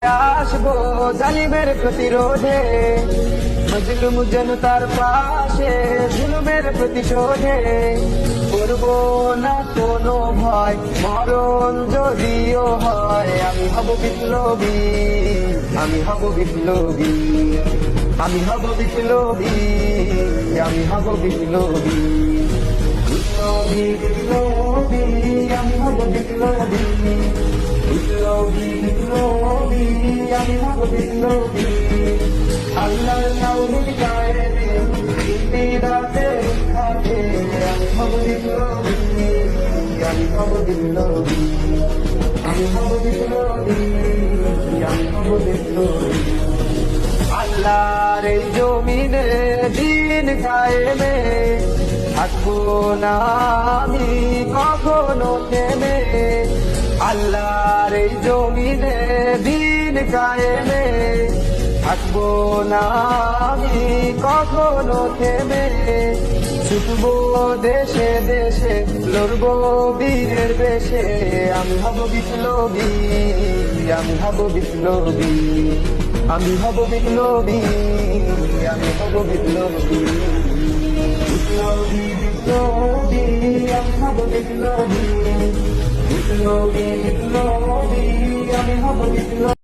আসবো জালিমের প্রতিরোধে, মজলুম জনতার পাশে জুলুমের প্রতিশোধে। করবো না কোনো ভয়, মরণ যদিও হয়। আমি হব বিপ্লবী, আমি হব বিপ্লবী, আমি হব বিপ্লবী, আমি হব বিপ্লবী। বিপ্লবী বিপ্লবী, আমি হব বিপ্লবী, বিপ্লবী বিপ্লবী, আমি হব বিপ্লবী। আল্লাহর তাওহীদ কায়েমে ইনকিলাবে খাতে, আমি হব বিপ্লবী, আমি হব বিপ্লবী, আমি হব বিপ্লবী, আমি হব বিপ্লবী। আল্লাহর এই জমিনে দিন কায়েমে থাকবো না আমি কখনো থেমে। আল্লাহর এই জমিনে দিন কায়েমে থাকবো না আমি কখনো থেমে। ছুটবো দেশে দেশে, লড়বো বীরের বেশে। আমি হব বিপ্লবী, আমি হব বিপ্লবী, আমি হব বিপ্লবী, আমি হব বিপ্লবী। বিপ্লবী বিপ্লবী, আমি হব বিপ্লবী, বিপ্লবী বিপ্লবী, আমি হব বিপ্লবী।